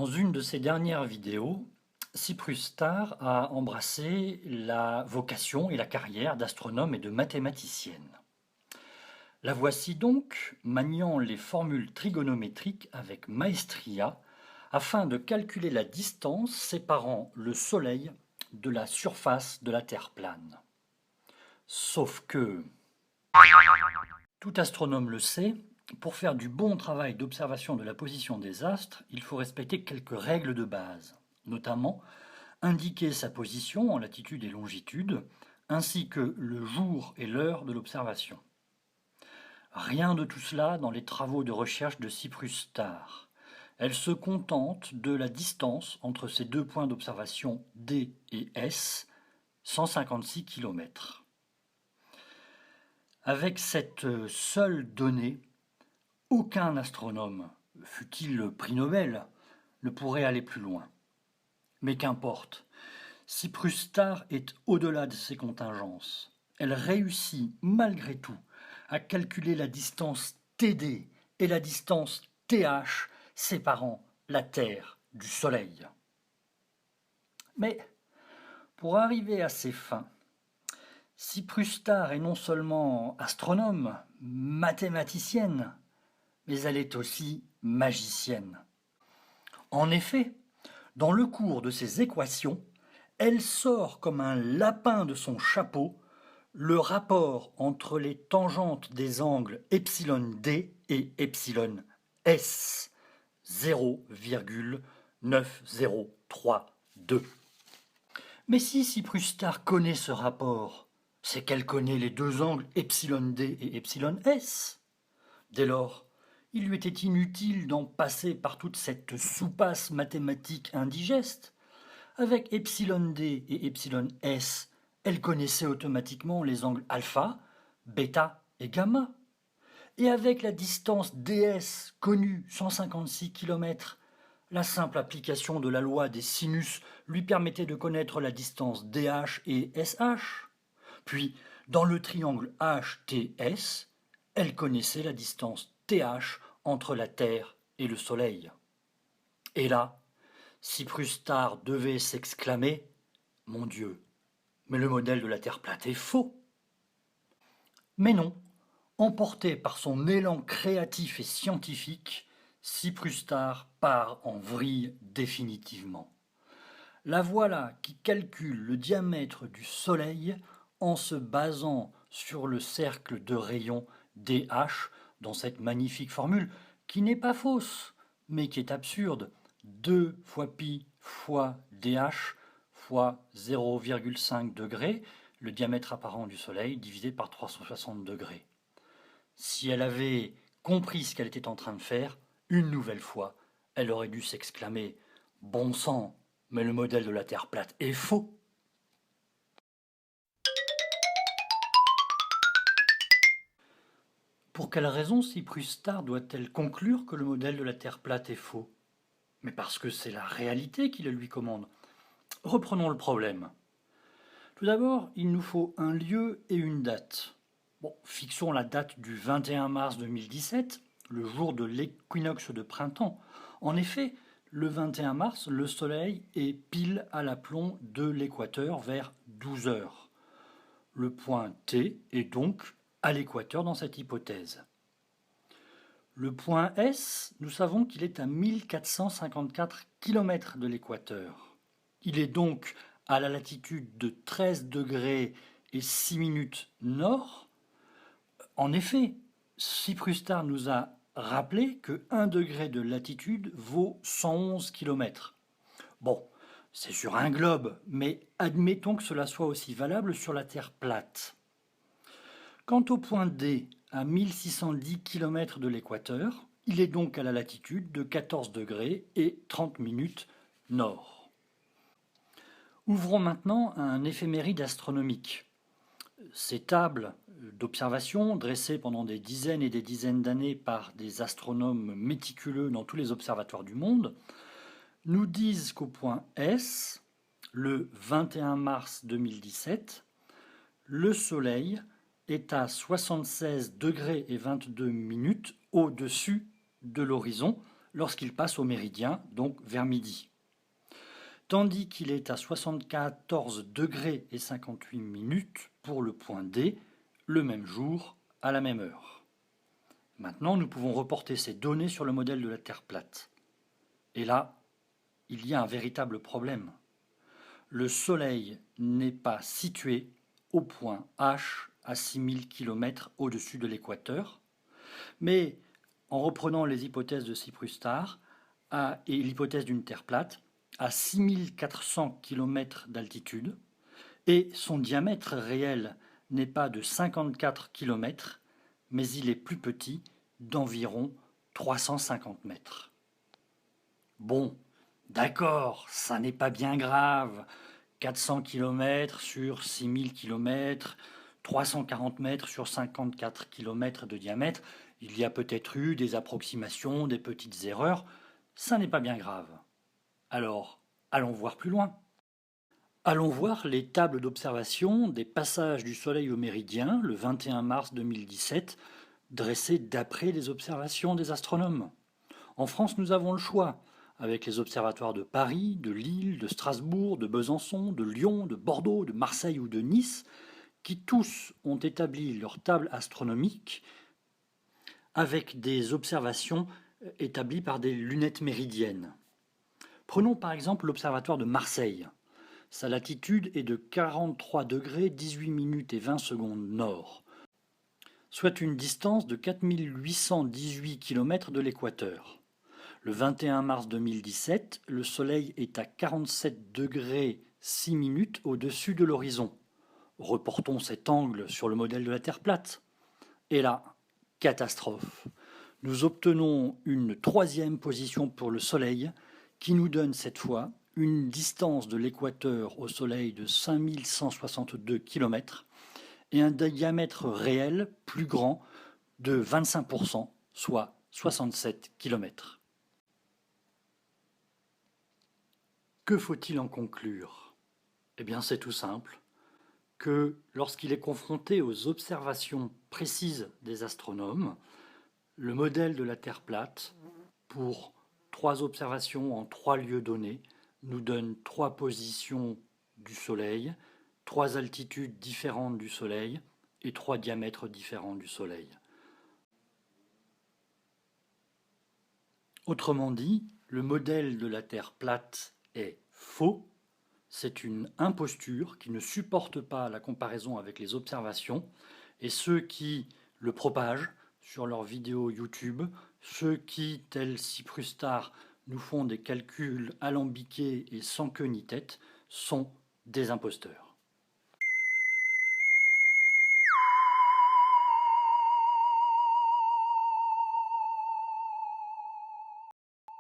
Dans une de ses dernières vidéos, Cyprus Star a embrassé la vocation et la carrière d'astronome et de mathématicienne. La voici donc maniant les formules trigonométriques avec maestria afin de calculer la distance séparant le Soleil de la surface de la Terre plane. Sauf que, tout astronome le sait, pour faire du bon travail d'observation de la position des astres, il faut respecter quelques règles de base, notamment indiquer sa position en latitude et longitude, ainsi que le jour et l'heure de l'observation. Rien de tout cela dans les travaux de recherche de Cyprus Star. Elle se contente de la distance entre ces deux points d'observation D et S, 156 km. Avec cette seule donnée, aucun astronome, fût-il le prix Nobel, ne pourrait aller plus loin. Mais qu'importe, Cyprus Star est au-delà de ses contingences. Elle réussit malgré tout à calculer la distance TD et la distance TH séparant la Terre du Soleil. Mais pour arriver à ses fins, Cyprus Star est non seulement astronome, mathématicienne, mais elle est aussi magicienne. En effet, dans le cours de ses équations, elle sort comme un lapin de son chapeau le rapport entre les tangentes des angles εd et εs, 0,9032. Mais si Cyprus Star connaît ce rapport, c'est qu'elle connaît les deux angles εd et εs. Dès lors, il lui était inutile d'en passer par toute cette soupasse mathématique indigeste. Avec εd et εs, elle connaissait automatiquement les angles alpha, bêta et gamma. Et avec la distance ds connue, 156 km, la simple application de la loi des sinus lui permettait de connaître la distance dh et sh. Puis, dans le triangle HTS, elle connaissait la distance th entre la Terre et le Soleil. Et là, Cyprus Star devait s'exclamer « Mon Dieu, mais le modèle de la Terre plate est faux !» Mais non, emporté par son élan créatif et scientifique, Cyprus Star part en vrille définitivement. La voilà qui calcule le diamètre du Soleil en se basant sur le cercle de rayons DH dans cette magnifique formule qui n'est pas fausse, mais qui est absurde. 2 fois pi fois dH fois 0,5 degrés, le diamètre apparent du Soleil divisé par 360 degrés. Si elle avait compris ce qu'elle était en train de faire, une nouvelle fois, elle aurait dû s'exclamer « Bon sang, mais le modèle de la Terre plate est faux !» Pour quelle raison Cyprus Star doit-elle conclure que le modèle de la Terre plate est faux? Mais parce que c'est la réalité qui le lui commande. Reprenons le problème. Tout d'abord, il nous faut un lieu et une date. Bon, fixons la date du 21 mars 2017, le jour de l'équinoxe de printemps. En effet, le 21 mars, le Soleil est pile à l'aplomb de l'équateur vers 12 heures. Le point T est donc à l'équateur dans cette hypothèse. Le point S, nous savons qu'il est à 1454 km de l'équateur. Il est donc à la latitude de 13 degrés et 6 minutes nord. En effet, Cyprus Star nous a rappelé que 1 degré de latitude vaut 111 km. Bon, c'est sur un globe, mais admettons que cela soit aussi valable sur la Terre plate. Quant au point D, à 1610 km de l'équateur, il est donc à la latitude de 14 degrés et 30 minutes nord. Ouvrons maintenant un éphéméride astronomique. Ces tables d'observation, dressées pendant des dizaines et des dizaines d'années par des astronomes méticuleux dans tous les observatoires du monde, nous disent qu'au point S, le 21 mars 2017, le Soleil est à 76 degrés et 22 minutes au-dessus de l'horizon, lorsqu'il passe au méridien, donc vers midi. Tandis qu'il est à 74 degrés et 58 minutes pour le point D, le même jour, à la même heure. Maintenant, nous pouvons reporter ces données sur le modèle de la Terre plate. Et là, il y a un véritable problème. Le Soleil n'est pas situé au point H à 6000 km au-dessus de l'équateur, mais en reprenant les hypothèses de Cyprus-Starr et l'hypothèse d'une Terre plate, à 6400 km d'altitude, et son diamètre réel n'est pas de 54 km, mais il est plus petit, d'environ 350 mètres. Bon, d'accord, ça n'est pas bien grave. 400 km sur 6000 km, 340 mètres sur 54 km de diamètre, il y a peut-être eu des approximations, des petites erreurs, ça n'est pas bien grave. Alors, allons voir plus loin. Allons voir les tables d'observation des passages du Soleil au méridien le 21 mars 2017, dressées d'après les observations des astronomes. En France, nous avons le choix, avec les observatoires de Paris, de Lille, de Strasbourg, de Besançon, de Lyon, de Bordeaux, de Marseille ou de Nice, qui tous ont établi leur table astronomique avec des observations établies par des lunettes méridiennes. Prenons par exemple l'observatoire de Marseille. Sa latitude est de 43 degrés 18 minutes et 20 secondes nord, soit une distance de 4818 km de l'équateur. Le 21 mars 2017, le Soleil est à 47 degrés 6 minutes au-dessus de l'horizon. Reportons cet angle sur le modèle de la Terre plate. Et là, catastrophe. Nous obtenons une troisième position pour le Soleil qui nous donne cette fois une distance de l'équateur au Soleil de 5162 km et un diamètre réel plus grand de 25%, soit 67 km. Que faut-il en conclure? Eh bien, c'est tout simple, que lorsqu'il est confronté aux observations précises des astronomes, le modèle de la Terre plate, pour 3 observations en 3 lieux donnés, nous donne 3 positions du Soleil, 3 altitudes différentes du Soleil et 3 diamètres différents du Soleil. Autrement dit, le modèle de la Terre plate est faux, c'est une imposture qui ne supporte pas la comparaison avec les observations, et ceux qui le propagent sur leurs vidéos YouTube, ceux qui, tels Cyprus-Starr, nous font des calculs alambiqués et sans queue ni tête, sont des imposteurs.